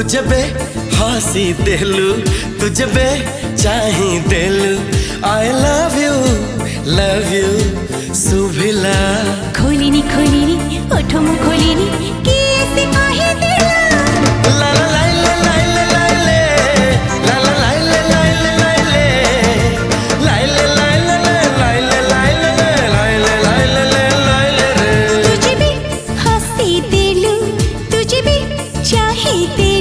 तुझे बे हंसी देलू, तुझे बे चाही देलू। I love you सुभिला। खोलिनी ओठो मु खोलिनी कि ऐसे काहे दिला। ला ला ला ला ला ला ला ले, ला ला ला ला ला ला ले, ला ला ला ला ला ला ला ला रे। तुझे भी हंसी देलू, तुझे भी चाहे दे